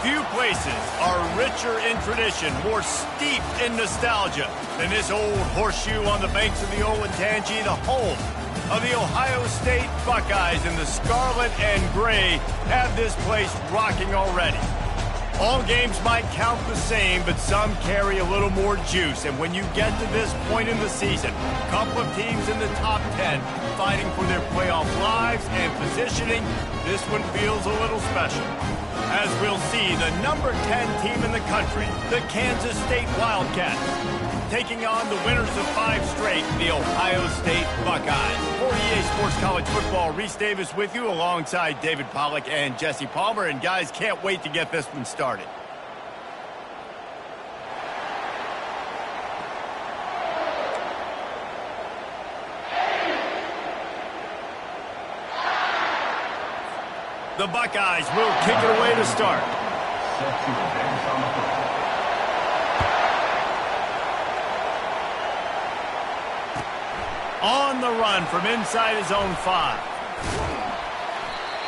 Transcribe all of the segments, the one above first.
Few places are richer in tradition, more steeped in nostalgia than this old horseshoe on the banks of the Olentangy, the home of the Ohio State Buckeyes. And the scarlet and gray have this place rocking already. All games might count the same, but some carry a little more juice. And when you get to this point in the season, a couple of teams in the top 10 fighting for their playoff lives and positioning, this one feels a little special. As we'll see, the number 10 team in the country, the Kansas State Wildcats, taking on the winners of 5 straight, the Ohio State Buckeyes. For EA Sports College Football, Reese Davis with you alongside David Pollack and Jesse Palmer. And guys, can't wait to get this one started. The Buckeyes will kick it away to start. On the run from inside his own 5.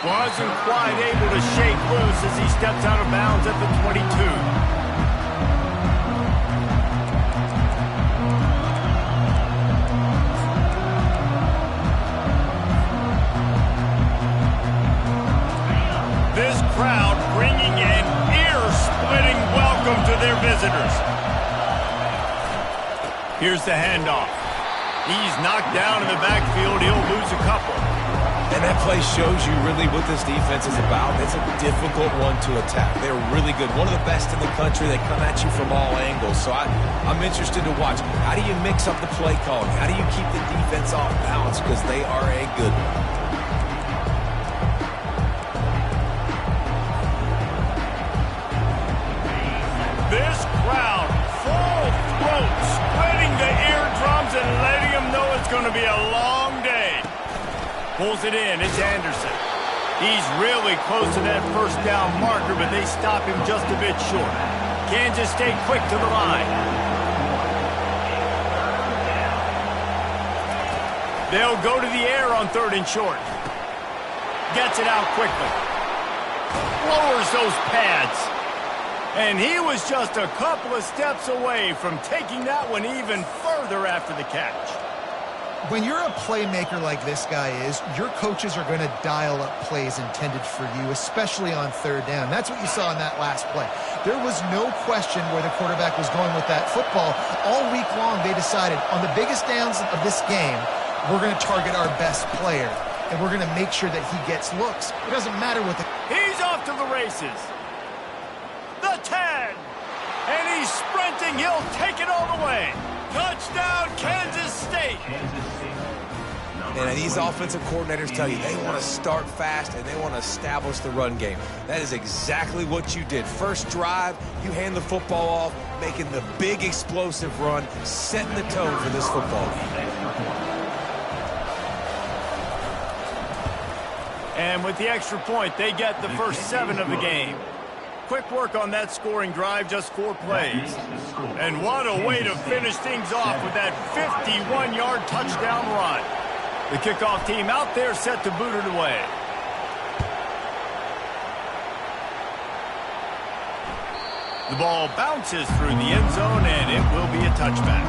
Wasn't quite able to shake loose as he steps out of bounds at the 22. This crowd bringing an ear-splitting welcome to their visitors. Here's the handoff. He's knocked down in the backfield. He'll lose a couple. And that play shows you really what this defense is about. It's a difficult one to attack. They're really good. One of the best in the country. They come at you from all angles. So I'm interested to watch. How do you mix up the play calling? How do you keep the defense off balance? Because they are a good one. This crowd, full throat, splitting the eardrums and letting them know it's going to be a long day. Pulls it in, it's Anderson. He's really close to that first down marker, but they stop him just a bit short. Kansas State quick to the line. They'll go to the air on 3rd and short. Gets it out quickly. Lowers those pads. And he was just a couple of steps away from taking that one even further after the catch. When you're a playmaker like this guy is, your coaches are going to dial up plays intended for you, especially on 3rd down. That's what you saw in that last play. There was no question where the quarterback was going with that football. All week long, they decided on the biggest downs of this game, we're going to target our best player, and we're going to make sure that he gets looks. It doesn't matter what the... He's off to the races. The 10. And he's sprinting. He'll take it all the way. Touchdown, Kansas State. And these offensive coordinators tell you they want to start fast and they want to establish the run game. That is exactly what you did. First drive, you hand the football off, making the big explosive run, setting the tone for this football game. And with the extra point, they get the first 7 of the game. Quick work on that scoring drive, just 4 plays. And what a way to finish things off with that 51-yard touchdown run. The kickoff team out there set to boot it away. The ball bounces through the end zone, and it will be a touchback.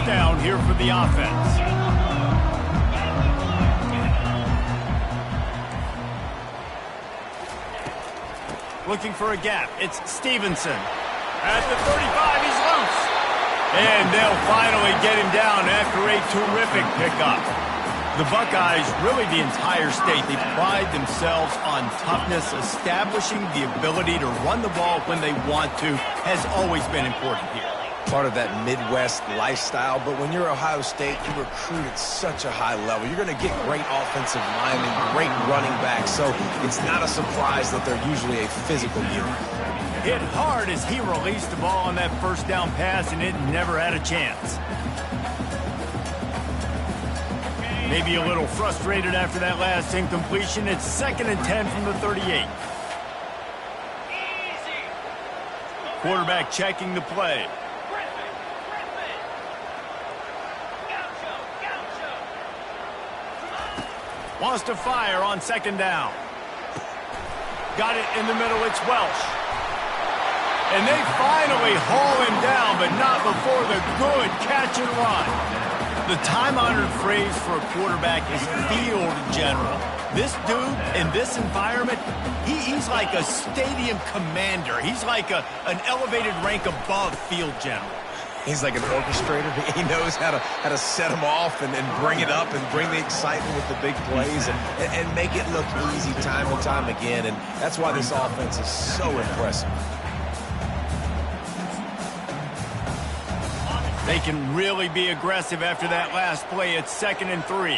Down here for the offense. Looking for a gap. It's Stevenson. At the 35, he's loose. And they'll finally get him down after a terrific pickup. The Buckeyes, really the entire state, they pride themselves on toughness. Establishing the ability to run the ball when they want to has always been important here. Part of that Midwest lifestyle, but when you're Ohio State, you recruit at such a high level. You're going to get great offensive linemen, great running backs, so it's not a surprise that they're usually a physical unit. Hit hard as he released the ball on that first down pass, and it never had a chance. Maybe a little frustrated after that last incompletion. It's 2nd and 10 from the 38. Quarterback checking the play. Wants to fire on second down. Got it in the middle. It's Welsh. And they finally haul him down, but not before the good catch and run. The time-honored phrase for a quarterback is field general. This dude in this environment, he's like a stadium commander. He's like an elevated rank above field general. He's like an orchestrator. He knows how to set them off and bring it up and bring the excitement with the big plays and make it look easy time and time again. And that's why this offense is so impressive. They can really be aggressive after that last play. It's 2nd and 3.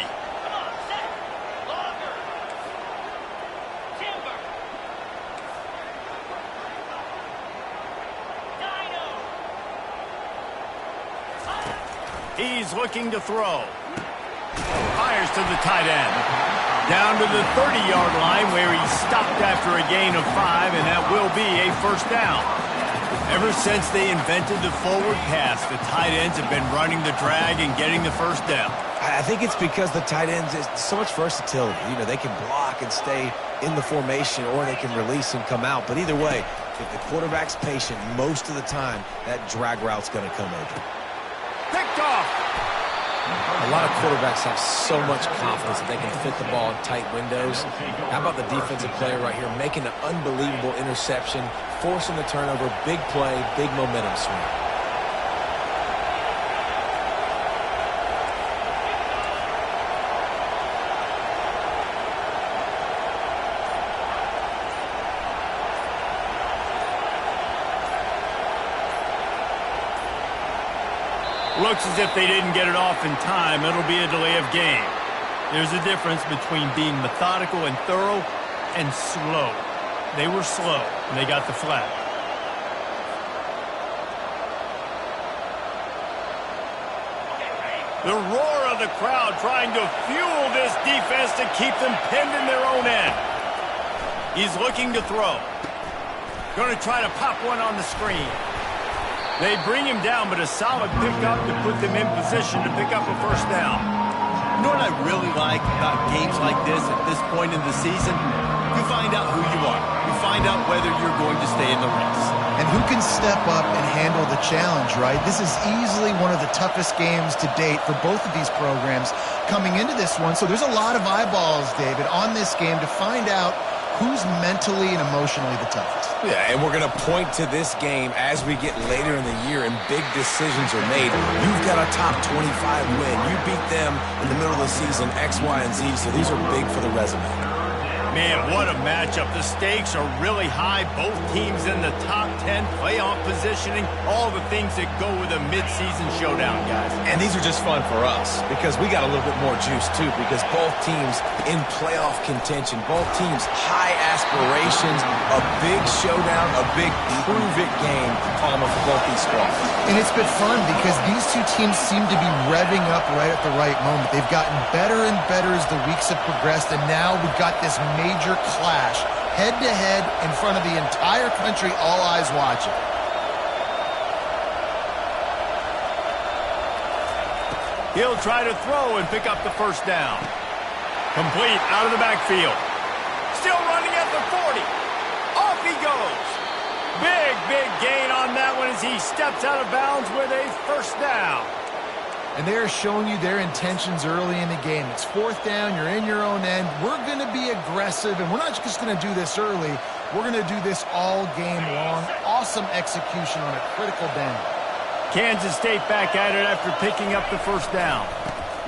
He's looking to throw. Fires to the tight end. Down to the 30-yard line where he stopped after a gain of 5, and that will be a first down. Ever since they invented the forward pass, the tight ends have been running the drag and getting the first down. I think it's because the tight ends is so much versatility. You know, they can block and stay in the formation, or they can release and come out. But either way, if the quarterback's patient most of the time, that drag route's going to come open. Picked off. A lot of quarterbacks have so much confidence that they can fit the ball in tight windows. How about the defensive player right here making an unbelievable interception, forcing the turnover, big play, big momentum swing. Looks as if they didn't get it off in time. It'll be a delay of game. There's a difference between being methodical and thorough and slow. They were slow, and they got the flag. The roar of the crowd trying to fuel this defense to keep them pinned in their own end. He's looking to throw. Going to try to pop one on the screen. They bring him down, but a solid pickup to put them in position to pick up a first down. You know what I really like about games like this at this point in the season? You find out who you are. You find out whether you're going to stay in the race. And who can step up and handle the challenge, right? This is easily one of the toughest games to date for both of these programs coming into this one. So there's a lot of eyeballs, David, on this game to find out who's mentally and emotionally the toughest. Yeah, and we're going to point to this game as we get later in the year and big decisions are made. You've got a top 25 win. You beat them in the middle of the season, X, Y, and Z, so these are big for the resume. Man, what a matchup. The stakes are really high. Both teams in the top 10, playoff positioning, all the things that go with a midseason showdown, guys. And these are just fun for us because we got a little bit more juice, too, because both teams in playoff contention, both teams high aspirations, a big showdown, a big prove-it game, Palmer, for both these squads. And it's been fun because these two teams seem to be revving up right at the right moment. They've gotten better and better as the weeks have progressed, and now we've got this major clash, head-to-head in front of the entire country, all eyes watching. He'll try to throw and pick up the first down. Complete out of the backfield. Still running at the 40. Off he goes. Big gain on that one as he steps out of bounds with a first down. And they are showing you their intentions early in the game. It's 4th down, you're in your own end. We're going to be aggressive, and we're not just going to do this early. We're going to do this all game long. Awesome execution on a critical down. Kansas State back at it after picking up the first down.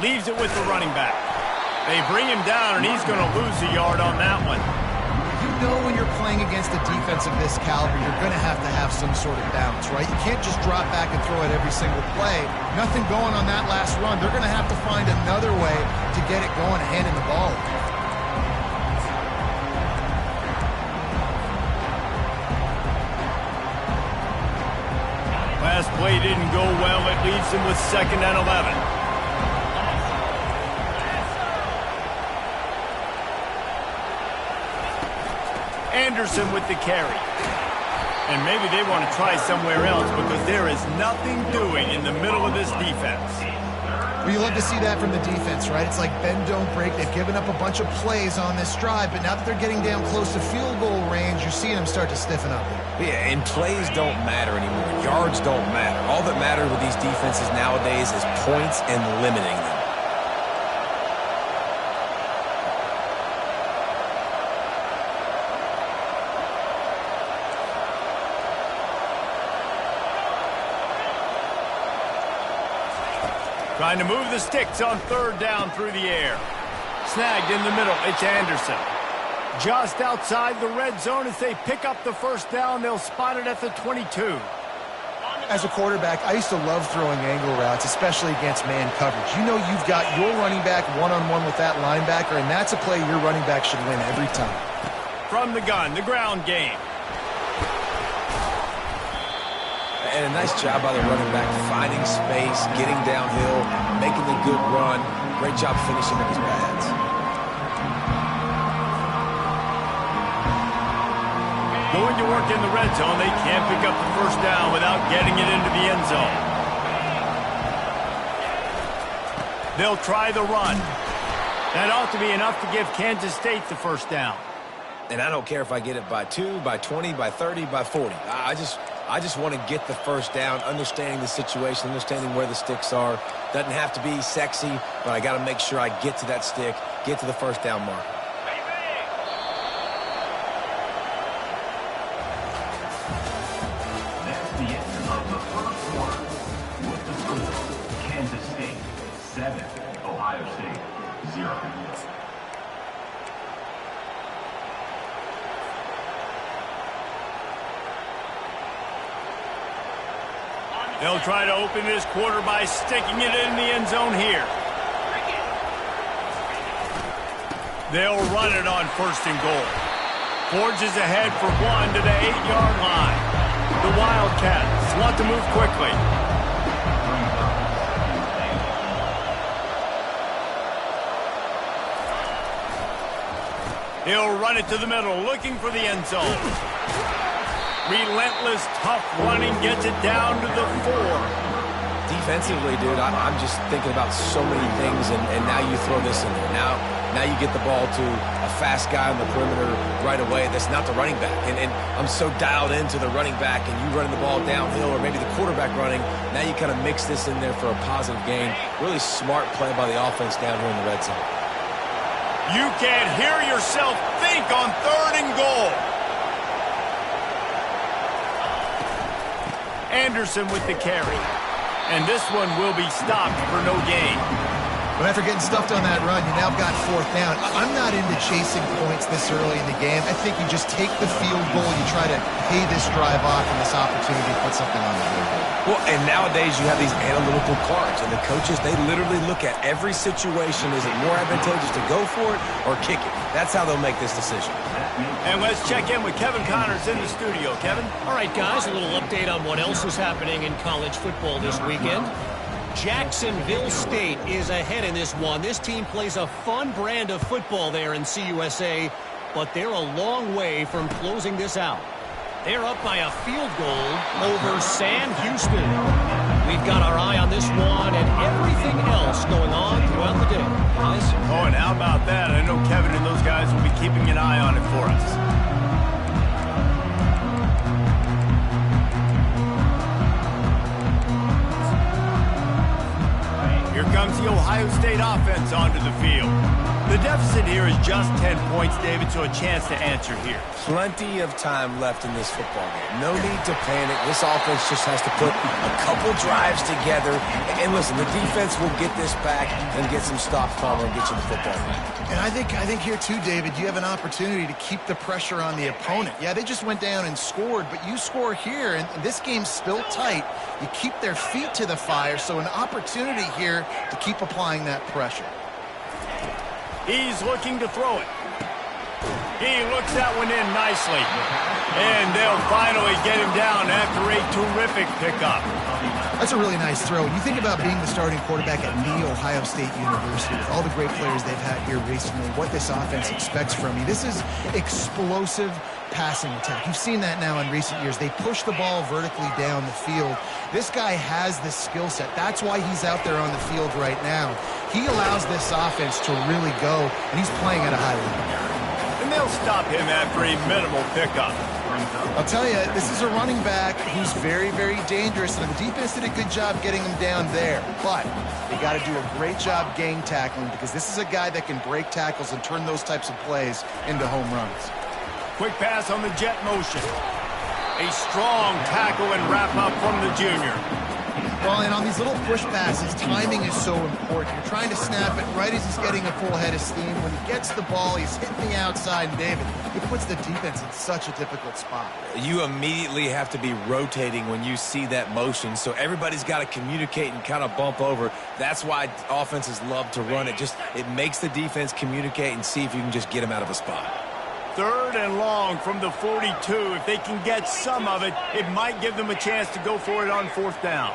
Leaves it with the running back. They bring him down, and he's going to lose a yard on that one. You know when you're playing against a defense of this caliber, you're going to have some sort of balance, right? You can't just drop back and throw it every single play. Nothing going on that last run. They're going to have to find another way to get it going, handing the ball. Last play didn't go well. It leaves him with 2nd and 11. Anderson with the carry. And maybe they want to try somewhere else because there is nothing doing in the middle of this defense. Well, you love to see that from the defense, right? It's like bend, don't break. They've given up a bunch of plays on this drive, but now that they're getting down close to field goal range, you're seeing them start to stiffen up. Yeah, and plays don't matter anymore. Yards don't matter. All that matters with these defenses nowadays is points and limiting them. Trying to move the sticks on third down through the air. Snagged in the middle. It's Anderson. Just outside the red zone as they pick up the first down. They'll spot it at the 22. As a quarterback, I used to love throwing angle routes, especially against man coverage. You know you've got your running back one-on-one with that linebacker, and that's a play your running back should win every time. From the gun, the ground game. And a nice job by the running back, finding space, getting downhill, making the good run. Great job finishing with his pads. Going to work in the red zone. They can't pick up the first down without getting it into the end zone. They'll try the run. That ought to be enough to give Kansas State the first down. And I don't care if I get it by 2, by 20, by 30, by 40. I just want to get the first down, understanding the situation, understanding where the sticks are. Doesn't have to be sexy, but I got to make sure I get to that stick, get to the first down mark. That's the end of the first quarter. With the score, Kansas State 7, Ohio State 0. They'll try to open this quarter by sticking it in the end zone here. They'll run it on first and goal. Forges ahead for one to the 8-yard line. The Wildcats want to move quickly. He'll run it to the middle, looking for the end zone. Relentless, tough running gets it down to the 4. Defensively, dude, I'm just thinking about so many things, and now you throw this in there. Now you get the ball to a fast guy on the perimeter right away that's not the running back. And I'm so dialed into the running back, and you running the ball downhill, or maybe the quarterback running. Now you kind of mix this in there for a positive gain. Really smart play by the offense down here in the red zone. You can't hear yourself think on third and goal. Anderson with the carry. And this one will be stopped for no gain. But after getting stuffed on that run, you now got fourth down. I'm not into chasing points this early in the game. I think you just take the field goal. You try to pay this drive off and this opportunity to put something on the board. Well, and nowadays you have these analytical cards, and the coaches, they literally look at every situation. Is it more advantageous to go for it or kick it? That's how they'll make this decision. And let's check in with Kevin Connors in the studio. Kevin? All right, guys, a little update on what else is happening in college football this weekend. Jacksonville State is ahead in this one. This team plays a fun brand of football there in CUSA, but they're a long way from closing this out. They're up by a field goal over Sam Houston. We've got our eye on this one and everything else going on throughout the day. Guys? Oh, and how about that? I know Kevin and those guys will be keeping an eye on it for us. Here comes the Ohio State offense onto the field. The deficit here is just 10 points, David, so a chance to answer here. Plenty of time left in this football game. No need to panic. This offense just has to put a couple drives together. And listen, the defense will get this back and get some stops, Palmer, and get you the football game. And I think here too, David, you have an opportunity to keep the pressure on the opponent. Yeah, they just went down and scored, but you score here, and this game's still tight. You keep their feet to the fire, so an opportunity here to keep applying that pressure. He's looking to throw it. He looks that one in nicely. And they'll finally get him down after a terrific pickup. That's a really nice throw. You think about being the starting quarterback at The Ohio State University with all the great players they've had here recently, what this offense expects from you. This is explosive passing attack. You've seen that now in recent years. They push the ball vertically down the field. This guy has this skill set. That's why he's out there on the field right now. He allows this offense to really go, and he's playing at a high level. And they'll stop him after a minimal pickup. I'll tell you, this is a running back who's very, very dangerous, and the defense did a good job getting him down there. But they got to do a great job gang tackling, because this is a guy that can break tackles and turn those types of plays into home runs. Quick pass on the jet motion. A strong tackle and wrap up from the junior. Well, and on these little push passes, timing is so important. You're trying to snap it right as he's getting a full head of steam. When he gets the ball, he's hitting the outside, and David, it puts the defense in such a difficult spot. You immediately have to be rotating when you see that motion, so everybody's got to communicate and kind of bump over. That's why offenses love to run it. It makes the defense communicate and see if you can just get him out of a spot. 3rd and long from the 42. If they can get some of it, it might give them a chance to go for it on 4th down.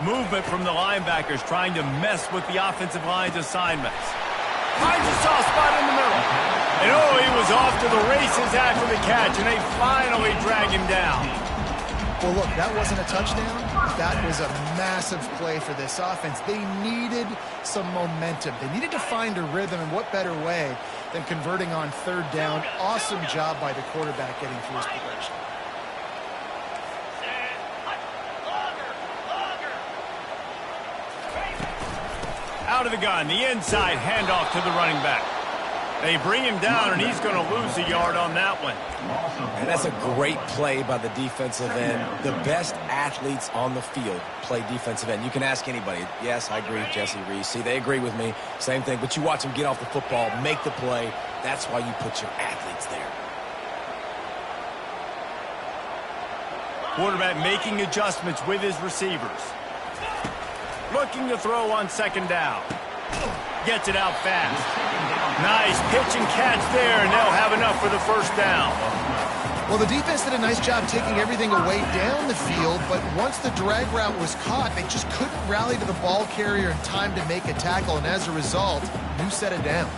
Movement from the linebackers trying to mess with the offensive line's assignments. Finds a soft spot in the middle. And oh, he was off to the races after the catch, and they finally drag him down. Well, look, that wasn't a touchdown. That was a massive play for this offense. They needed some momentum. They needed to find a rhythm, and what better way than converting on 3rd down. Awesome job by the quarterback getting through his progression. Out of the gun, the inside handoff to the running back. They bring him down, and he's going to lose a yard on that one. And that's a great play by the defensive end. The best athletes on the field play defensive end. You can ask anybody. Yes, I agree, Jesse Reese. See, they agree with me. Same thing. But you watch them get off the football, make the play. That's why you put your athletes there. Quarterback making adjustments with his receivers. Looking to throw on 2nd down. Gets it out fast. Nice pitch and catch there, and they'll have enough for the 1st down. Well, the defense did a nice job taking everything away down the field, but once the drag route was caught, they just couldn't rally to the ball carrier in time to make a tackle, and as a result, new set of downs.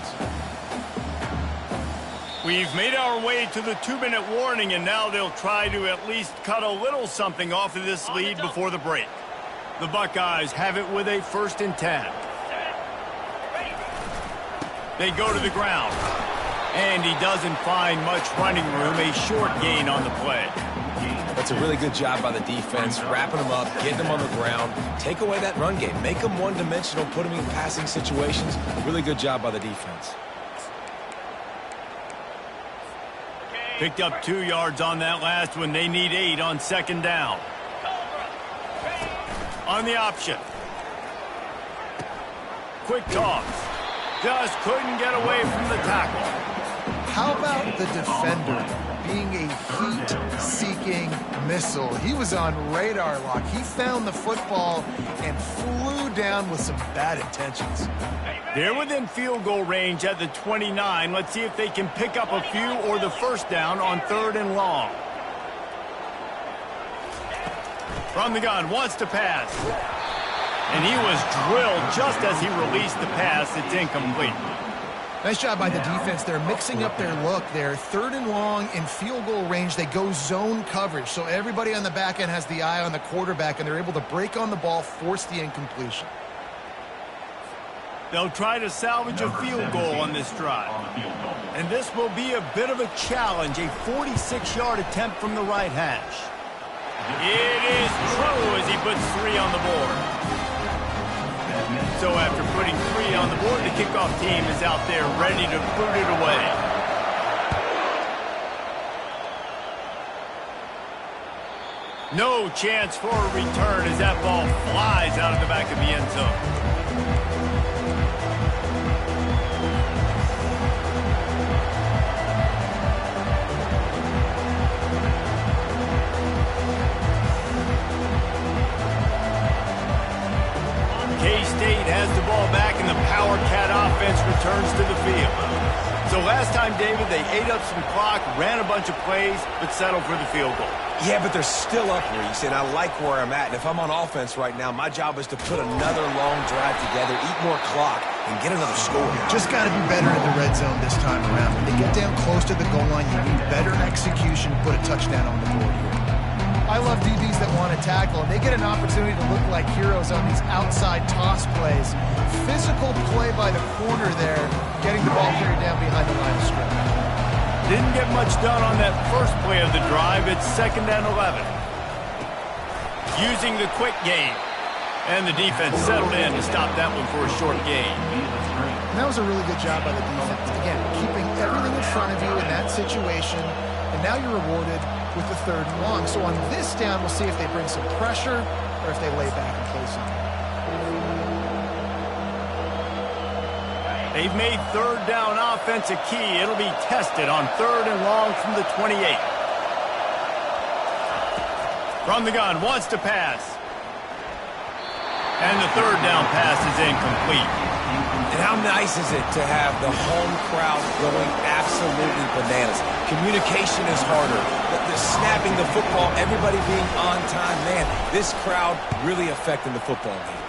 We've made our way to the 2-minute warning, and now they'll try to at least cut a little something off of this lead before the break. The Buckeyes have it with a 1st and 10. They go to the ground. And he doesn't find much running room, a short gain on the play. That's a really good job by the defense, wrapping them up, getting them on the ground. Take away that run game. Make them one-dimensional, put them in passing situations. Really good job by the defense. Picked up 2 yards on that last one. They need 8 on 2nd down. On the option. Quick toss. Just couldn't get away from the tackle. How about the defender being a heat-seeking missile? He was on radar lock. He found the football and flew down with some bad intentions. They're within field goal range at the 29. Let's see if they can pick up a few or the 1st down on 3rd and long. From the gun, wants to pass. And he was drilled just as he released the pass. It's incomplete. Nice job by the defense. They're mixing up their look there. 3rd and long in field goal range. They go zone coverage. So everybody on the back end has the eye on the quarterback, and they're able to break on the ball, force the incompletion. They'll try to salvage a field goal on this drive. And this will be a bit of a challenge, a 46-yard attempt from the right hash. It is true as he puts 3 on the board. So after putting 3 on the board, the kickoff team is out there ready to boot it away. No chance for a return as that ball flies out of the back of the end zone. K-State has the ball back, and the Power Cat offense returns to the field. So last time, David, they ate up some clock, ran a bunch of plays, but settled for the field goal. Yeah, but they're still up, Reese, and I like where I'm at. And if I'm on offense right now, my job is to put another long drive together, eat more clock, and get another score. Just got to be better in the red zone this time around. When they get down close to the goal line, you need better execution to put a touchdown on the board here. I love DBs that want to tackle, and they get an opportunity to look like heroes on these outside toss plays. Physical play by the corner there, getting the ball carried down behind the line of scrimmage. Didn't get much done on that first play of the drive. It's 2nd and 11. Using the quick game. And the defense settled in to stop that one for a short gain. And that was a really good job by the defense. Again, keeping everything in front of you in that situation. And now you're rewarded with the 3rd and long. So on this down, we'll see if they bring some pressure or if they lay back and play something. They've made 3rd down offense a key. It'll be tested on 3rd and long from the 28. From the gun, wants to pass. And the 3rd down pass is incomplete. And how nice is it to have the home crowd going absolutely bananas? Communication is harder. The snapping the football, everybody being on time. Man, this crowd really affecting the football game.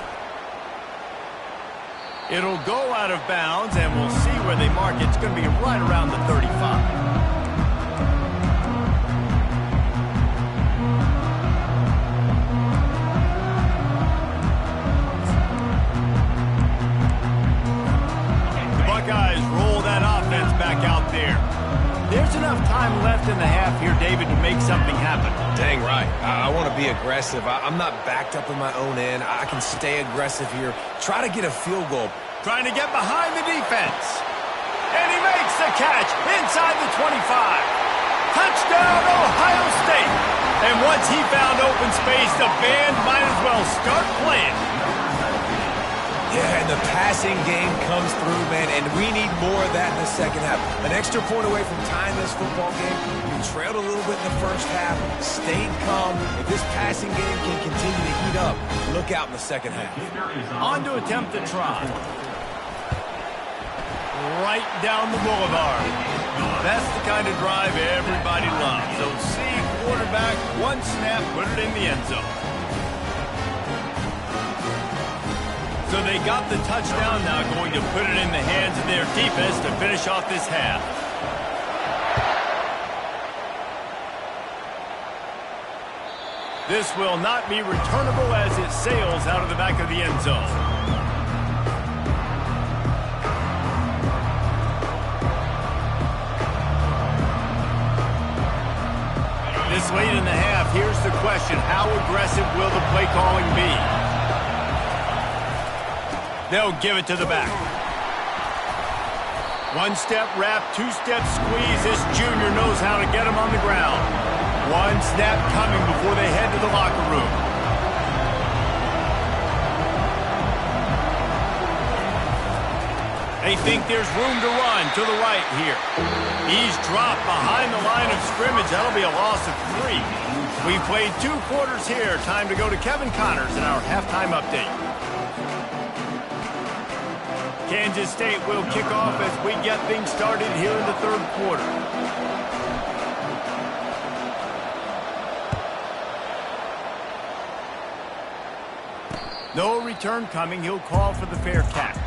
It'll go out of bounds, and we'll see where they mark it. It's going to be right around the 35. The Buckeyes roll that offense back out there. There's enough time left in the half here, David, to make something happen. Dang right. I want to be aggressive. I'm not backed up in my own end. I can stay aggressive here. Try to get a field goal. Trying to get behind the defense. And he makes the catch inside the 25. Touchdown, Ohio State. And once he found open space, the band might as well start playing. Yeah, and the passing game comes through, man, and we need more of that in the second half. An extra point away from tying this football game. We trailed a little bit in the first half, stayed calm. If this passing game can continue to heat up, look out in the second half. On to attempt the try. Right down the boulevard. That's the kind of drive everybody loves. So see quarterback, one snap, put it in the end zone. So they got the touchdown, now going to put it in the hands of their defense to finish off this half. This will not be returnable as it sails out of the back of the end zone. This late in the half, here's the question. How aggressive will the play calling be? They'll give it to the back. One-step wrap, two-step squeeze. This junior knows how to get him on the ground. One snap coming before they head to the locker room. They think there's room to run to the right here. He's dropped behind the line of scrimmage. That'll be a loss of 3. We played 2 quarters here. Time to go to Kevin Connors in our halftime update. Kansas State will kick off as we get things started here in the 3rd quarter. No return coming. He'll call for the fair catch.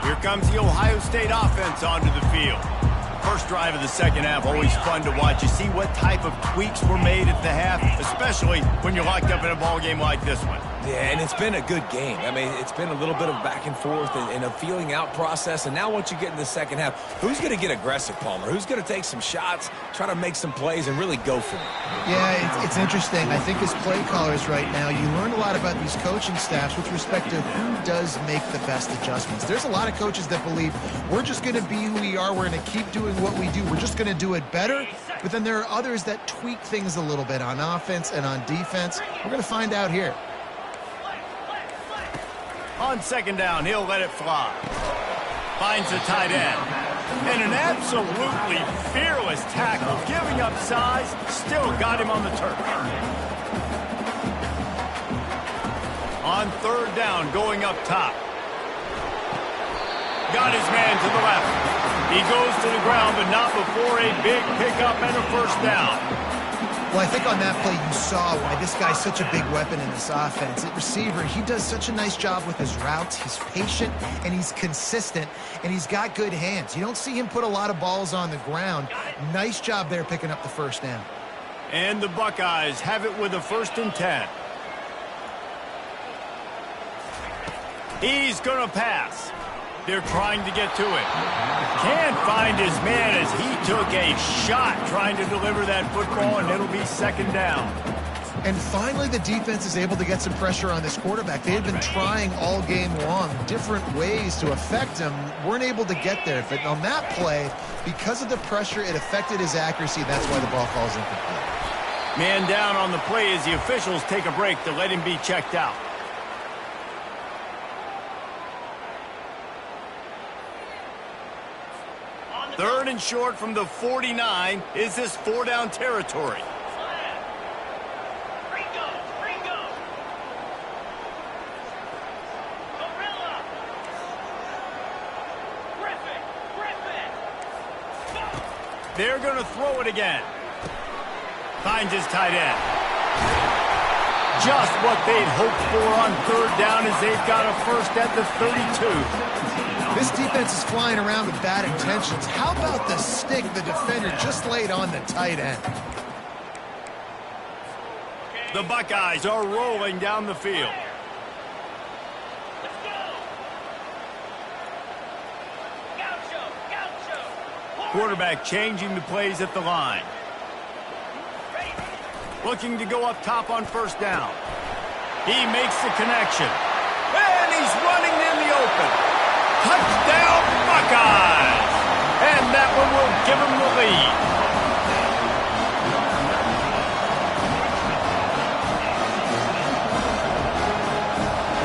Here comes the Ohio State offense onto the field. First drive of the second half, always fun to watch. You see what type of tweaks were made at the half, especially when you're locked up in a ball game like this one. Yeah, and it's been a good game. I mean, it's been a little bit of back and forth and a feeling out process. And now once you get in the second half, who's going to get aggressive, Palmer? Who's going to take some shots, try to make some plays, and really go for it? Yeah, it's interesting. I think as play callers right now, you learn a lot about these coaching staffs with respect to who does make the best adjustments. There's a lot of coaches that believe we're just going to be who we are. We're going to keep doing what we do. We're just going to do it better. But then there are others that tweak things a little bit on offense and on defense. We're going to find out here. On second down, he'll let it fly. Finds the tight end. And an absolutely fearless tackle. Giving up size, still got him on the turf. On third down, going up top. Got his man to the left. He goes to the ground, but not before a big pickup and a first down. Well, I think on that play you saw why this guy's such a big weapon in this offense. At receiver, he does such a nice job with his routes. He's patient, and he's consistent, and he's got good hands. You don't see him put a lot of balls on the ground. Nice job there picking up the first down. And the Buckeyes have it with a 1st and 10. He's going to pass. They're trying to get to it. Can't find his man as he took a shot trying to deliver that football, and it'll be 2nd down. And finally, the defense is able to get some pressure on this quarterback. They had been trying all game long, different ways to affect him. Weren't able to get there. But on that play, because of the pressure, it affected his accuracy. That's why the ball falls incomplete. Man down on the play as the officials take a break to let him be checked out. Third and short from the 49. Is this 4-down territory? They're going to throw it again. Finds his tight end. Just what they'd hoped for on third down as they've got a first at the 32. This defense is flying around with bad intentions. How about the stick the defender just laid on the tight end? The Buckeyes are rolling down the field. Quarterback changing the plays at the line. Looking to go up top on 1st down. He makes the connection. And he's running in the open. Touchdown, Buckeyes! And that one will give him the lead.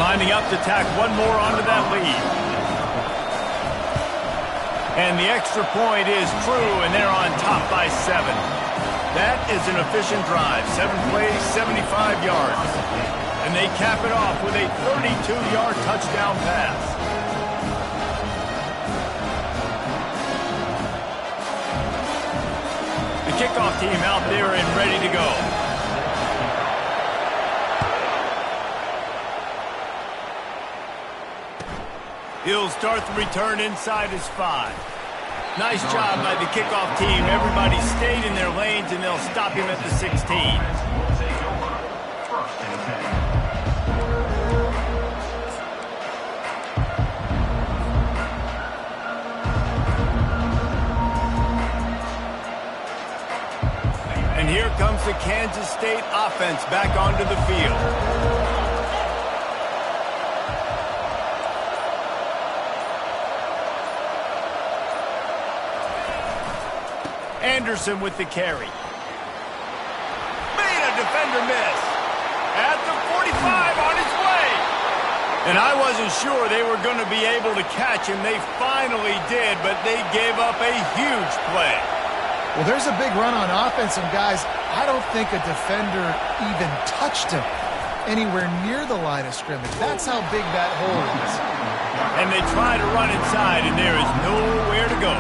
Lining up to tack one more onto that lead. And the extra point is true, and they're on top by 7. That is an efficient drive. 7 plays, 75 yards. And they cap it off with a 32-yard touchdown pass. The kickoff team out there and ready to go. He'll start the return inside his 5. Nice job by the kickoff team. Everybody stayed in their lanes, and they'll stop him at the 16. And here comes the Kansas State offense back onto the field. Anderson with the carry. Made a defender miss. At the 45 on his way. And I wasn't sure they were going to be able to catch him. They finally did, but they gave up a huge play. Well, there's a big run on offense, and guys, I don't think a defender even touched him anywhere near the line of scrimmage. That's how big that hole is. And they try to run inside, and there is nowhere to go.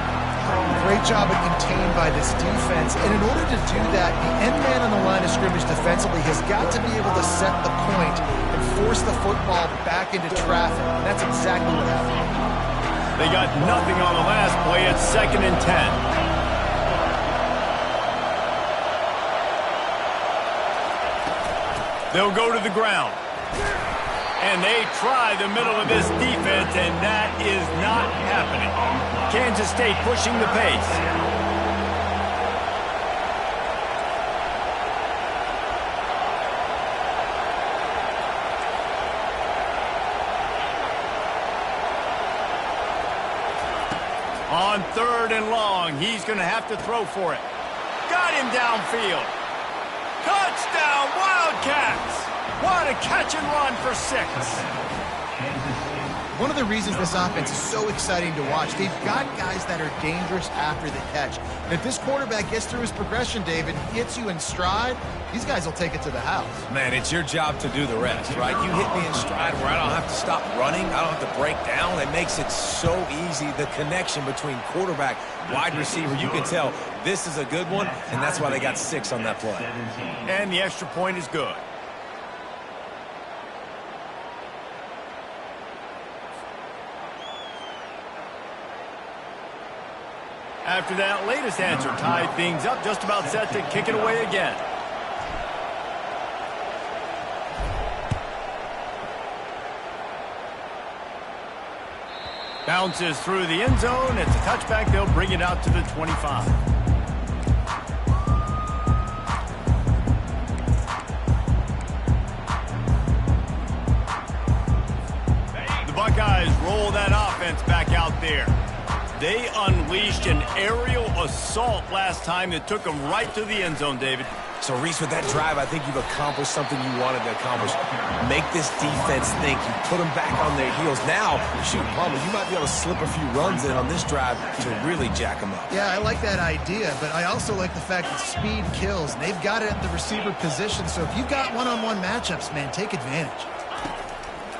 Great job at contained by this defense. And in order to do that, the end man on the line of scrimmage defensively has got to be able to set the point and force the football back into traffic. And that's exactly what happened. They got nothing on the last play at 2nd and 10. They'll go to the ground. And they try the middle of this defense, and that is not happening. Kansas State pushing the pace. On 3rd and long, he's going to have to throw for it. Got him downfield. Touchdown, Wildcats! What a catch and run for 6. One of the reasons this offense is so exciting to watch, they've got guys that are dangerous after the catch. And if this quarterback gets through his progression, David, hits you in stride, these guys will take it to the house. Man, it's your job to do the rest, right? You hit me in stride where I don't have to stop running. I don't have to break down. It makes it so easy. The connection between quarterback, wide receiver, you can tell this is a good one, and that's why they got 6 on that play. And the extra point is good. After that latest answer tied things up, just about set to kick it away again. Bounces through the end zone. It's a touchback. They'll bring it out to the 25. The Buckeyes roll that offense back out there. They unleashed an aerial assault last time that took them right to the end zone, David. So, Reese, with that drive, I think you've accomplished something you wanted to accomplish. Make this defense think. You put them back on their heels. Now, shoot, Palmer, you might be able to slip a few runs in on this drive to really jack them up. Yeah, I like that idea, but I also like the fact that speed kills. And they've got it at the receiver position, so if you've got one-on-one matchups, man, take advantage.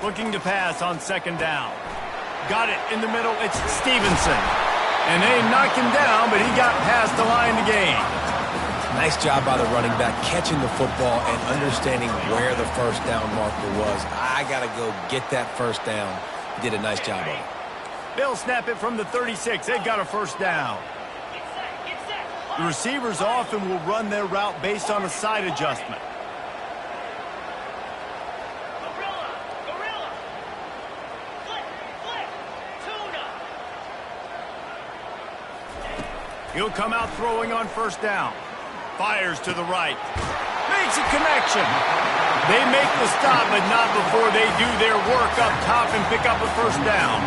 Looking to pass on second down. Got it in the middle. It's Stevenson. And they knocked him down, but he got past the line to gain. Nice job by the running back, catching the football and understanding where the first down marker was. I got to go get that first down. He did a nice job of it. They'll snap it from the 36. They've got a first down. The receivers often will run their route based on a side adjustment. He'll come out throwing on first down. Fires to the right. Makes a connection. They make the stop, but not before they do their work up top and pick up a first down.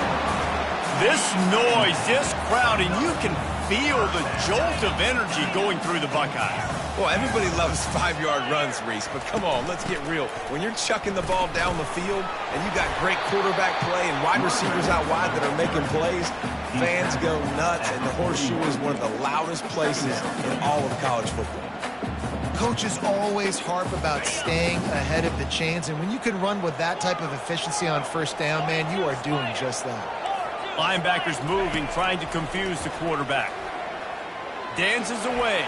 This noise, this crowd, and you can feel the jolt of energy going through the Buckeyes. Well, everybody loves 5-yard runs, Reese, but come on, let's get real. When you're chucking the ball down the field and you got great quarterback play and wide receivers out wide that are making plays, fans go nuts, and the Horseshoe is one of the loudest places in all of college football. Coaches always harp about staying ahead of the chains, and when you can run with that type of efficiency on first down, man, you are doing just that. Linebackers moving, trying to confuse the quarterback. Dances away.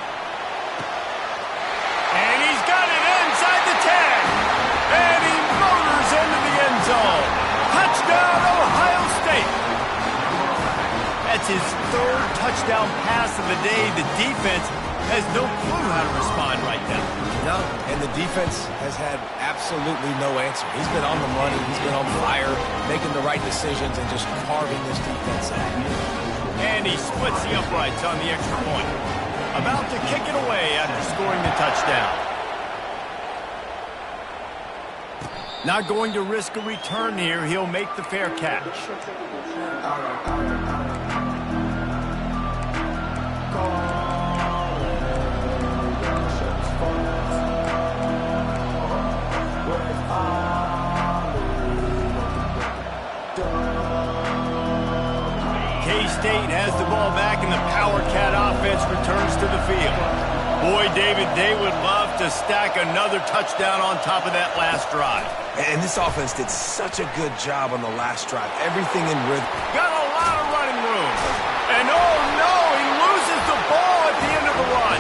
And he's got it inside the 10. And he motors into the end zone. Touchdown, Ohio State. That's his 3rd touchdown pass of the day. The defense has no clue how to respond right now. No, and the defense has had absolutely no answer. He's been on the money. He's been on fire, making the right decisions and just carving this defense out. And he splits the uprights on the extra point. About to kick it away after scoring the touchdown. Not going to risk a return here. He'll make the fair catch. K-State has the ball back, and the Power Cat offense returns to the field. Boy, David, they would love to stack another touchdown on top of that last drive. And this offense did such a good job on the last drive. Everything in rhythm. Got a lot of running room. And oh no, he loses the ball at the end of the run.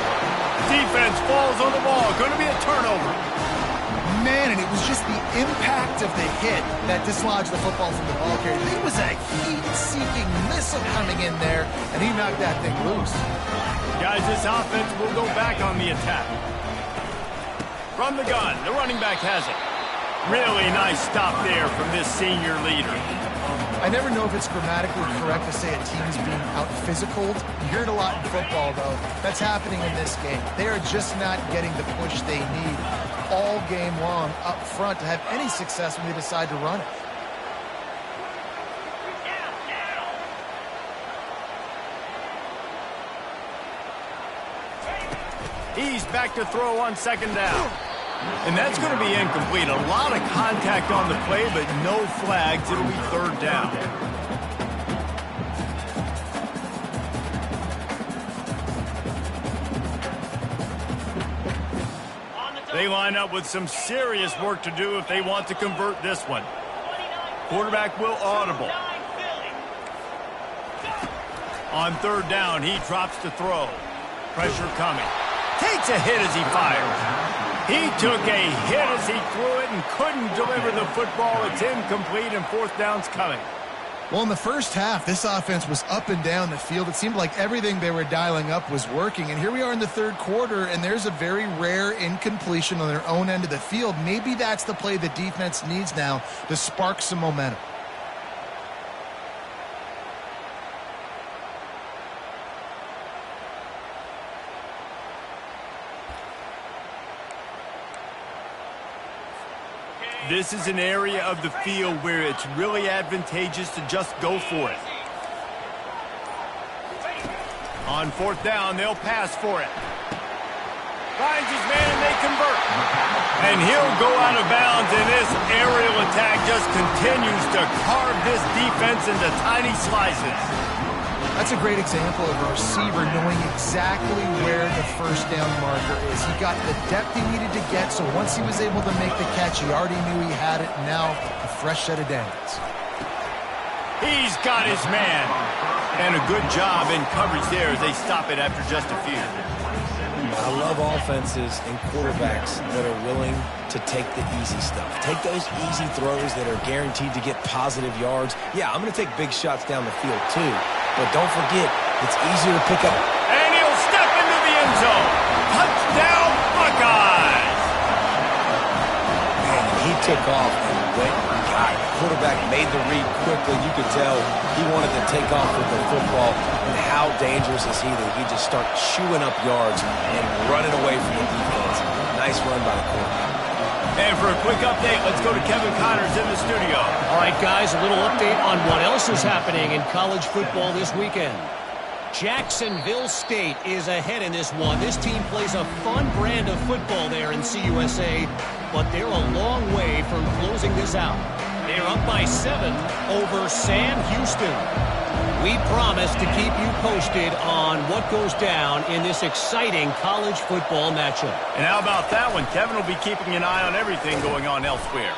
Defense falls on the ball. Going to be a turnover. Man, and it was just the impact of the hit that dislodged the football from the ball carrier. It was a heat-seeking missile coming in there, and he knocked that thing loose. Guys, this offense will go back on the attack. From the gun, the running back has it. Really nice stop there from this senior leader. I never know if it's grammatically correct to say a team is being out-physicaled. You hear it a lot in football, though. That's happening in this game. They are just not getting the push they need all game long up front to have any success when they decide to run it. He's back to throw on second down. And that's going to be incomplete. A lot of contact on the play, but no flags. It'll be third down. They line up with some serious work to do if they want to convert this one. Quarterback will audible. On third down, he drops to throw. Pressure coming. Takes a hit as he fires. He took a hit as he threw it and couldn't deliver the football. It's incomplete and fourth down's coming. Well, in the first half, this offense was up and down the field. It seemed like everything they were dialing up was working. And here we are in the third quarter, and there's a very rare incompletion on their own end of the field. Maybe that's the play the defense needs now to spark some momentum. This is an area of the field where it's really advantageous to just go for it. On fourth down, they'll pass for it. Finds his man, and they convert. And he'll go out of bounds, and this aerial attack just continues to carve this defense into tiny slices. That's a great example of a receiver knowing exactly where the first down marker is. He got the depth he needed to get, so once he was able to make the catch, he already knew he had it. Now, a fresh set of downs. He's got his man. And a good job in coverage there as they stop it after just a few. I love offenses and quarterbacks that are willing to take the easy stuff. Take those easy throws that are guaranteed to get positive yards. Yeah, I'm going to take big shots down the field too. But don't forget, it's easier to pick up. And he'll step into the end zone. Touchdown, Buckeyes! Man, he took off and went. God, the quarterback made the read quickly. You could tell he wanted to take off with the football. And how dangerous is he that he just start chewing up yards and running away from the defense. Nice run by the quarterback. And for a quick update, let's go to Kevin Connors in the studio. All right, guys, a little update on what else is happening in college football this weekend. Jacksonville State is ahead in this one. This team plays a fun brand of football there in CUSA, but they're a long way from closing this out. They're up by 7 over Sam Houston. We promise to keep you posted on what goes down in this exciting college football matchup. And how about that one? Kevin will be keeping an eye on everything going on elsewhere.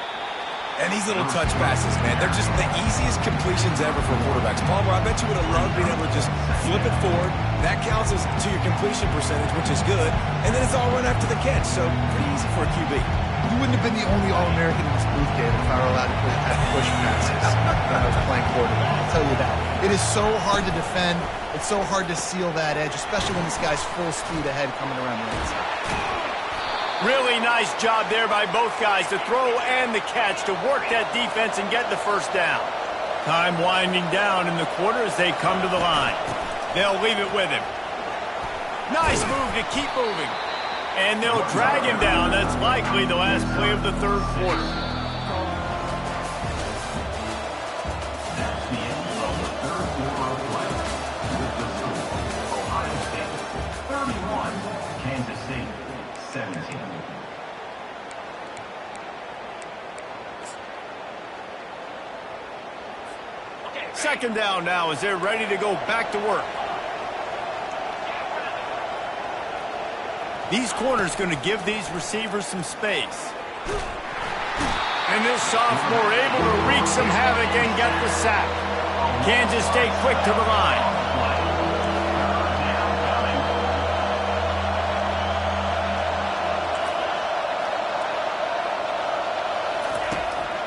And these little touch passes, man, they're just the easiest completions ever for quarterbacks. Palmer, I bet you would have loved being able to just flip it forward. That counts as to your completion percentage, which is good. And then it's all run after the catch, so pretty easy for a QB. You wouldn't have been the only All-American in this booth, Dave, if I were allowed to have push passes when I was playing quarterback. I'll tell you that. It is so hard to defend. It's so hard to seal that edge, especially when this guy's full speed ahead coming around the inside. Really nice job there by both guys to throw and the catch to work that defense and get the first down. Time winding down in the quarter as they come to the line. They'll leave it with him. Nice move to keep moving. And they'll drag him down. That's likely the last play of the third quarter. That's the end of the third quarter of play. With the score, Ohio State 31, Kansas State 17. Second down now as they're ready to go back to work. These corners going to give these receivers some space. And this sophomore able to wreak some havoc and get the sack. Kansas State quick to the line.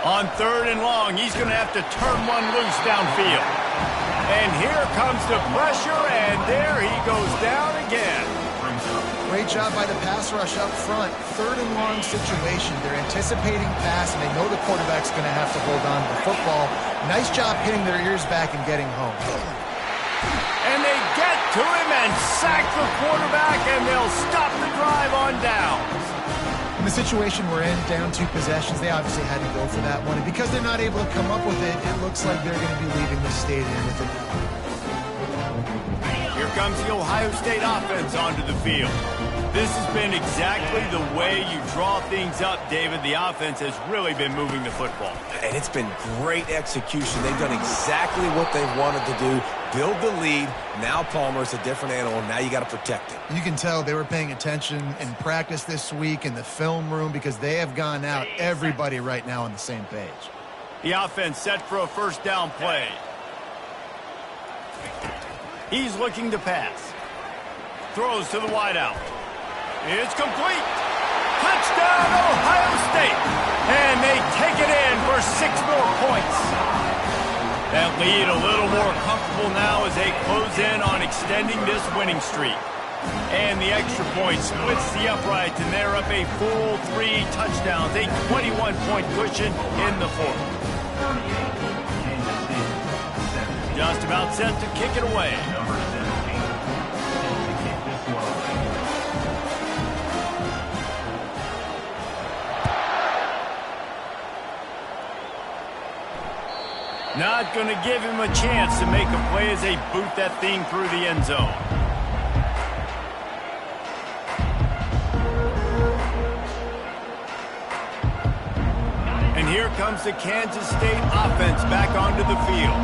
On third and long, he's going to have to turn one loose downfield. And here comes the pressure, and there he goes down again. Great job by the pass rush up front. Third and long situation. They're anticipating pass, and they know the quarterback's going to have to hold on to the football. Nice job hitting their ears back and getting home. And they get to him and sack the quarterback, and they'll stop the drive on downs. In the situation we're in, down 2 possessions, they obviously had to go for that one. And because they're not able to come up with it, it looks like they're going to be leaving the stadium with it. Here comes the Ohio State offense onto the field. This has been exactly the way you draw things up, David. The offense has really been moving the football. And it's been great execution. They've done exactly what they wanted to do. Build the lead. Now Palmer's a different animal. Now you got to protect it. You can tell they were paying attention in practice this week in the film room because they have gone out, everybody right now on the same page. The offense set for a first down play. He's looking to pass. Throws to the wideout. It's complete. Touchdown, Ohio State. And they take it in for 6 more points. That lead a little more comfortable now as they close in on extending this winning streak. And the extra point splits the uprights, and they're up a full 3 touchdowns, a 21-point cushion in the fourth. Just about set to kick it away. Number 17 to kick this one away. Not going to give him a chance to make a play as they boot that thing through the end zone. And here comes the Kansas State offense back onto the field.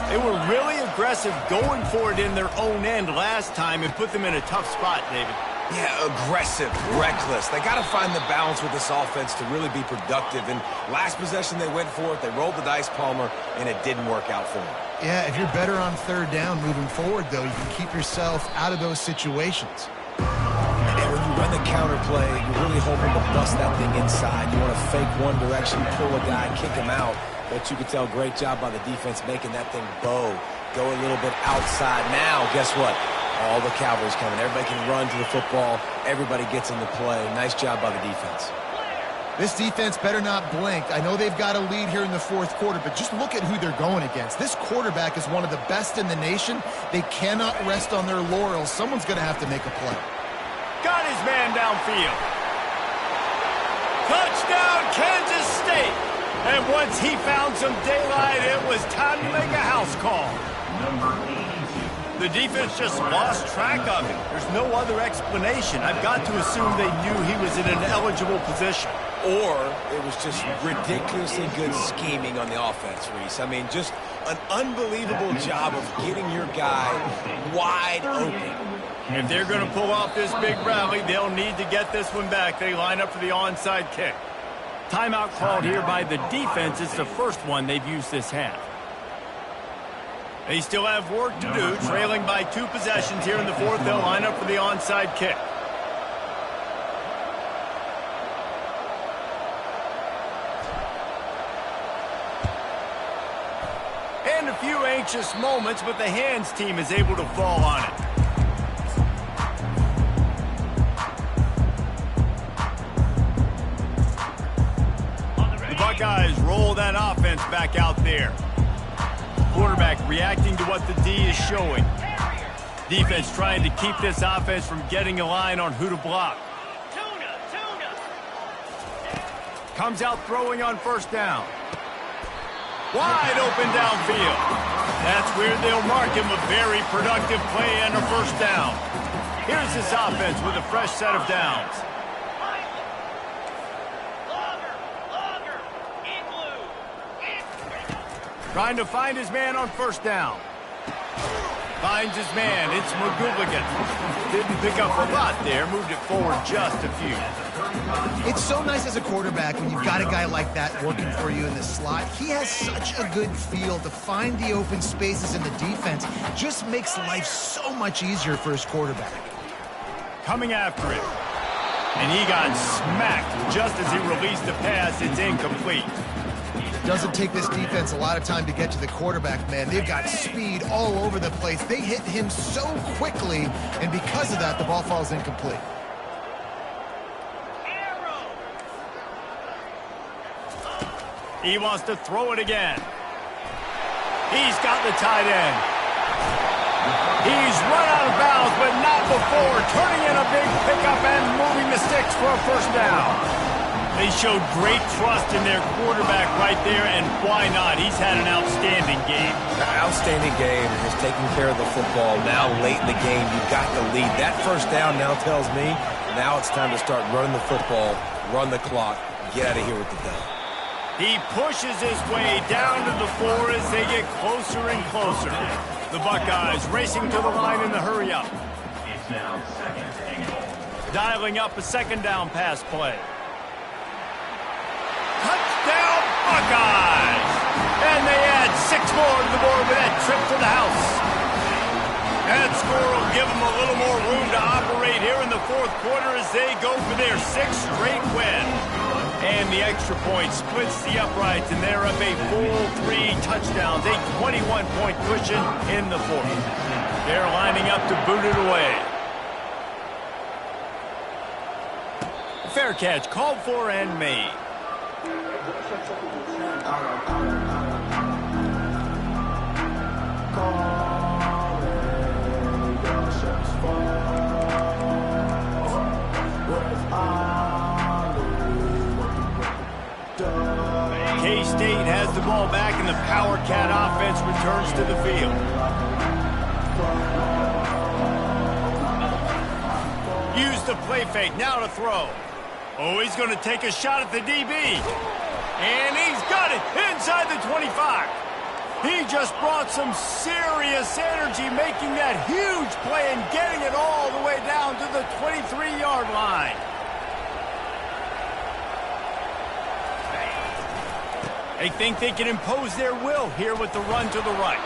They were really aggressive going for it in their own end last time and put them in a tough spot, David. Yeah, aggressive, reckless. They got to find the balance with this offense to really be productive. And last possession they went for it. They rolled the dice, Palmer, and it didn't work out for them. Yeah, if you're better on third down moving forward, though, you can keep yourself out of those situations. And when you run the counter play, you're really hoping to bust that thing inside. You want to fake one direction, pull a guy, kick him out. But you can tell, great job by the defense making that thing bow. Go a little bit outside. Now, guess what? All the Cowboys coming. Everybody can run to the football. Everybody gets into play. Nice job by the defense. This defense better not blink. I know they've got a lead here in the fourth quarter, but just look at who they're going against. This quarterback is one of the best in the nation. They cannot rest on their laurels. Someone's going to have to make a play. Got his man downfield. Touchdown, Kansas State. And once he found some daylight, it was time to make a house call. Number 82. The defense just lost track of him. There's no other explanation. I've got to assume they knew he was in an eligible position. Or it was just ridiculously good scheming on the offense, Reese. I mean, just an unbelievable job of getting your guy wide open. If they're going to pull off this big rally, they'll need to get this one back. They line up for the onside kick. Timeout called here by the defense. It's the first one they've used this half. They still have work to do, trailing by 2 possessions here in the fourth. They'll line up for the onside kick. And a few anxious moments, but the hands team is able to fall on it. The Buckeyes roll that offense back out there. Quarterback reacting to what the D is showing. Defense trying to keep this offense from getting a line on who to block. Comes out throwing on first down. Wide open downfield. That's where they'll mark him a very productive play and a first down. Here's this offense with a fresh set of downs. Trying to find his man on first down. Finds his man. It's McGooligan. Didn't pick up a lot there. Moved it forward just a few. It's so nice as a quarterback when you've got a guy like that working for you in the slot. He has such a good feel to find the open spaces in the defense. Just makes life so much easier for his quarterback. Coming after him. And he got smacked just as he released the pass. It's incomplete. Doesn't take this defense a lot of time to get to the quarterback, man. They've got speed all over the place. They hit him so quickly, and because of that, the ball falls incomplete. He wants to throw it again. He's got the tight end. He's run out of bounds, but not before. Turning in a big pickup and moving the sticks for a first down. They showed great trust in their quarterback right there, and why not? He's had an outstanding game. An outstanding game is taking care of the football. Now late in the game, you got the lead. That first down now tells me Now it's time to start running the football, run the clock, get out of here with the dub. He pushes his way down to the floor as they get closer and closer. The Buckeyes racing to the line in the hurry-up. It's now second and goal. Dialing up a second down pass play. Touchdown, Buckeyes! And they add 6 more to the board with that trip to the house. That score will give them a little more room to operate here in the fourth quarter as they go for their 6th straight win. And the extra point splits the uprights, and they're up a full 3 touchdowns, a 21-point cushion in the fourth. They're lining up to boot it away. Fair catch called for and made. K-State has the ball back, and the Power Cat offense returns to the field. Use the play fake, now to throw. Oh, he's going to take a shot at the DB. And he's got it inside the 25. He just brought some serious energy, making that huge play and getting it all the way down to the 23-yard line. They think they can impose their will here with the run to the right.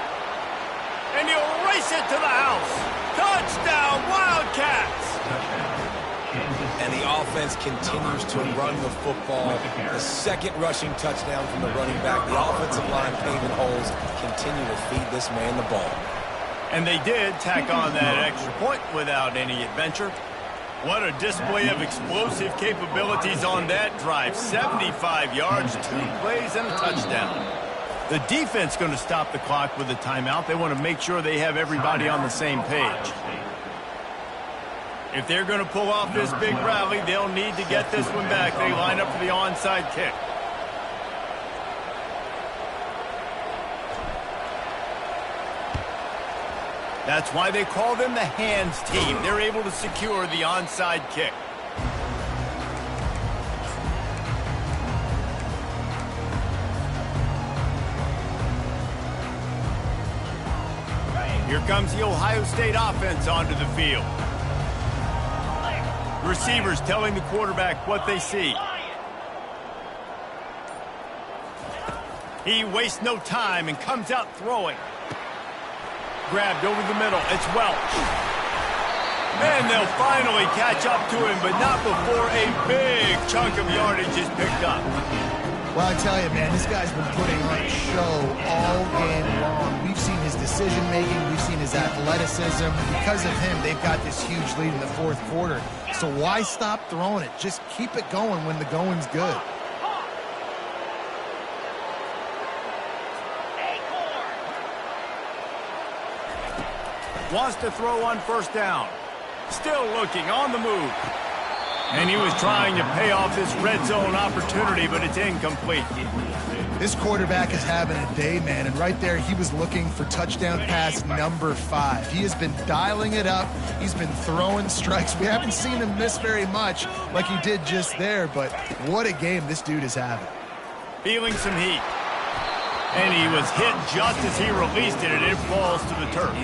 And he'll race it to the house. Touchdown, Wildcats! And the offense continues to run the football. The second rushing touchdown from the running back. The offensive line paving holes, continue to feed this man the ball. And they did tack on that extra point without any adventure. What a display of explosive capabilities on that drive. 75 yards, 2 plays, and a touchdown. The defense going to stop the clock with a timeout. They want to make sure they have everybody on the same page. If they're going to pull off this big rally, they'll need to get this one back. They line up for the onside kick. That's why they call them the hands team. They're able to secure the onside kick. Here comes the Ohio State offense onto the field. Receivers telling the quarterback what they see. He wastes no time and comes out throwing. Grabbed over the middle. It's Welch. And they'll finally catch up to him, but not before a big chunk of yardage is picked up. Well, I tell you, man, this guy's been putting on a show all game long. We've seen his decision-making. We've seen his athleticism. Because of him, they've got this huge lead in the fourth quarter. So why stop throwing it? Just keep it going when the going's good. Wants to throw on first down. Still looking on the move. And he was trying to pay off this red zone opportunity, but it's incomplete. This quarterback is having a day, man, and right there he was looking for touchdown pass number 5. He has been dialing it up. He's been throwing strikes. We haven't seen him miss very much like he did just there, but what a game this dude is having. Feeling some heat. And he was hit just as he released it, and it falls to the turf.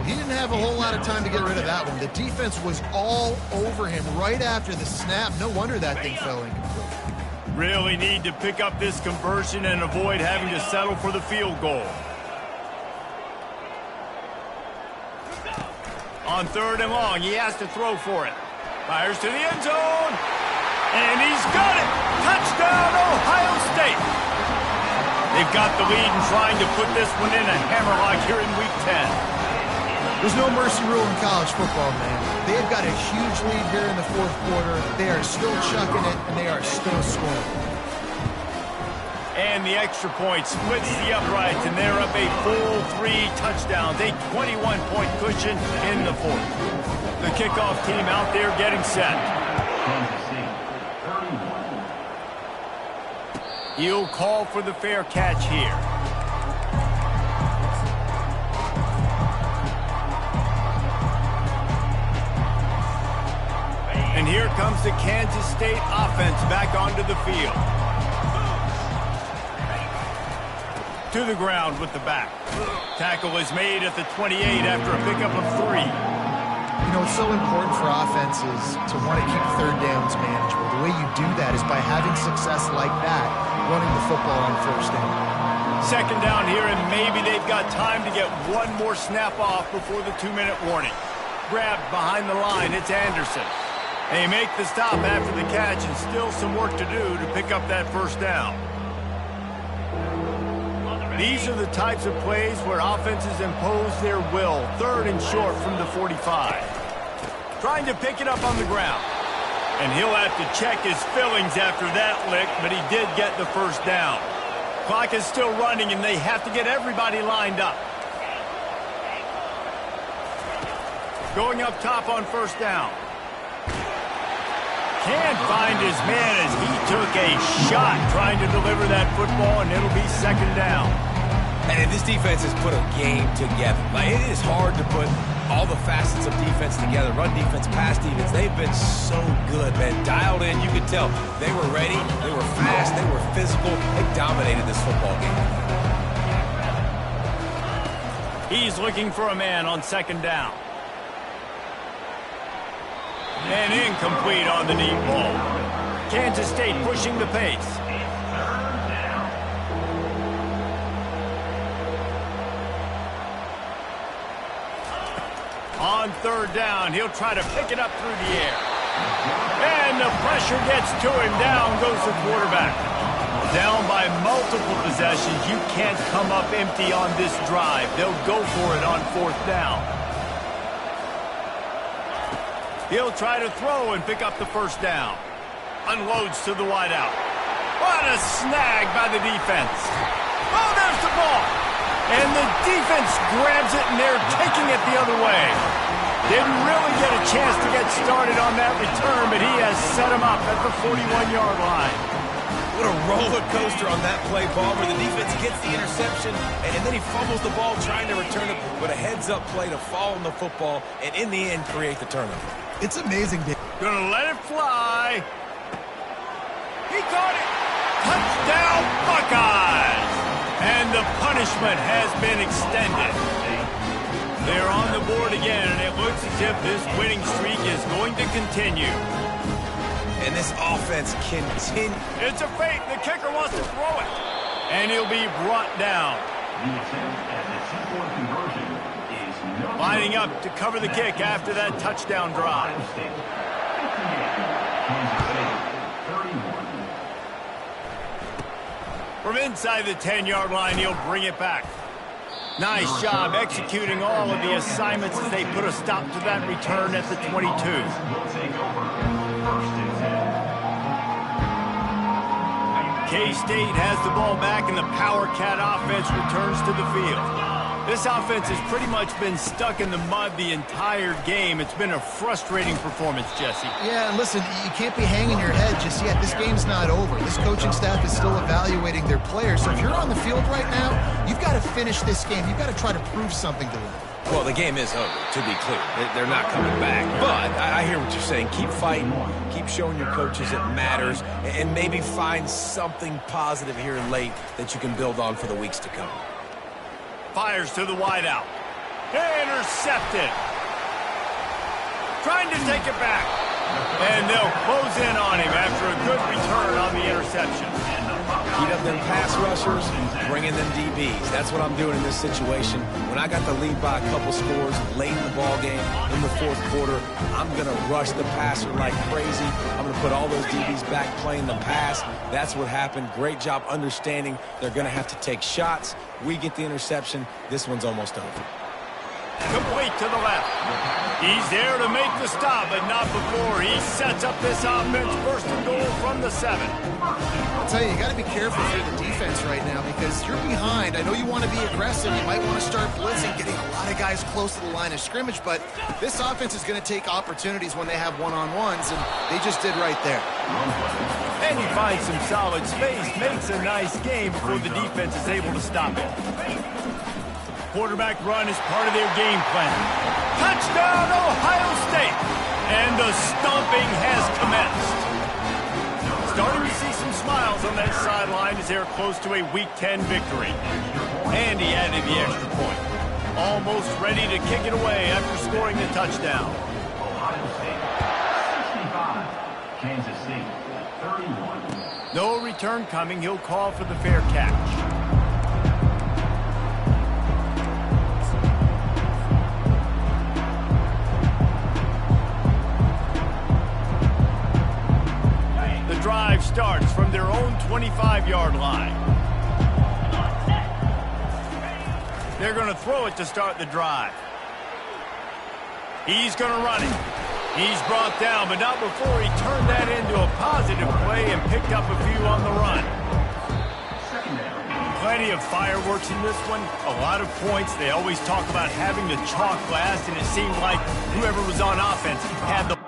He didn't have a whole lot of time to get rid of that one. The defense was all over him right after the snap. No wonder that thing fell incomplete. Really need to pick up this conversion and avoid having to settle for the field goal. On third and long, he has to throw for it. Fires to the end zone. And he's got it. Touchdown, Ohio State. They've got the lead and trying to put this one in a hammerlock here in Week 10. There's no mercy rule in college football, man. They've got a huge lead here in the fourth quarter. They are still chucking it, and they are still scoring. And the extra point splits the uprights, and they're up a full 3 touchdowns, a 21-point cushion in the fourth. The kickoff team out there getting set. He'll call for the fair catch here. comes the Kansas State offense back onto the field. To the ground with the back. Tackle is made at the 28 after a pickup of 3. You know, it's so important for offenses to want to keep third downs manageable. The way you do that is by having success like that, running the football on first down. Second down here, and maybe they've got time to get one more snap off before the 2-minute warning. Grabbed behind the line, it's Anderson. They make the stop after the catch, and still some work to do to pick up that first down. These are the types of plays where offenses impose their will. Third and short from the 45. Trying to pick it up on the ground. And he'll have to check his fillings after that lick, but he did get the first down. Clock is still running, and they have to get everybody lined up. Going up top on first down. Can't find his man as he took a shot trying to deliver that football, and it'll be second down. And this defense has put a game together. Like, it is hard to put all the facets of defense together. Run defense, pass defense. They've been so good, man. Dialed in. You could tell they were ready. They were fast. They were physical. They dominated this football game. He's looking for a man on second down. And incomplete on the deep ball. Kansas State pushing the pace. On third down, he'll try to pick it up through the air. And the pressure gets to him. Down goes the quarterback. Down by multiple possessions. You can't come up empty on this drive. They'll go for it on fourth down. He'll try to throw and pick up the first down. Unloads to the wideout. What a snag by the defense. Oh, there's the ball. And the defense grabs it, and they're taking it the other way. Didn't really get a chance to get started on that return, but he has set him up at the 41-yard line. What a roller coaster on that play, Palmer. The defense gets the interception, and then he fumbles the ball trying to return it with a heads-up play to fall on the football, and in the end, create the turnover. It's amazing, Dave. Gonna let it fly. He caught it. Touchdown, Buckeyes. And the punishment has been extended. They're on the board again, and it looks as if this winning streak is going to continue. And this offense continues. It's a fake. The kicker wants to throw it. And he'll be brought down. The attempt at the two-point conversion is no. Lining up to cover the kick after that touchdown drive. Ohio State 58, Kansas State 31. From inside the 10-yard line, he'll bring it back. Nice job executing all of the assignments as they put a stop to that return at the 22. Will take over. First and 10. K-State has the ball back, and the Power Cat offense returns to the field. This offense has pretty much been stuck in the mud the entire game. It's been a frustrating performance, Jesse. Yeah, and listen, you can't be hanging your head just yet. This game's not over. This coaching staff is still evaluating their players. So if you're on the field right now, you've got to finish this game. You've got to try to prove something to them. Well, the game is over, to be clear. They're not coming back. But I hear what you're saying. Keep fighting. Keep showing your coaches it matters. And maybe find something positive here late that you can build on for the weeks to come. Fires to the wideout. Intercepted. Trying to take it back. And they'll close in on him after a good return on the interception. Heat up them pass rushers, bring in them DBs. That's what I'm doing in this situation. When I got the lead by a couple scores late in the ball game, in the fourth quarter, I'm going to rush the passer like crazy. I'm going to put all those DBs back playing the pass. That's what happened. Great job understanding they're going to have to take shots. We get the interception. This one's almost over. Complete to the left. He's there to make the stop, but not before he sets up this offense. First and goal from the 7. I'll tell you got to be careful for the defense right now because you're behind. I know you want to be aggressive. You might want to start blitzing, getting a lot of guys close to the line of scrimmage, but this offense is going to take opportunities when they have one-on-ones, and they just did right there. And he finds some solid space, makes a nice game before the defense is able to stop it. Quarterback run is part of their game plan. Touchdown, Ohio State! And the stomping has commenced. Starting to see some smiles on that sideline as they're close to a Week 10 victory. And he added the extra point. Almost ready to kick it away after scoring the touchdown. Ohio State 65, Kansas State 31. No return coming. He'll call for the fair catch. The drive starts from their own 25-yard line. They're going to throw it to start the drive. He's going to run it. He's brought down, but not before he turned that into a positive play and picked up a few on the run. Plenty of fireworks in this one. A lot of points. They always talk about having the chalk last, and it seemed like whoever was on offense had the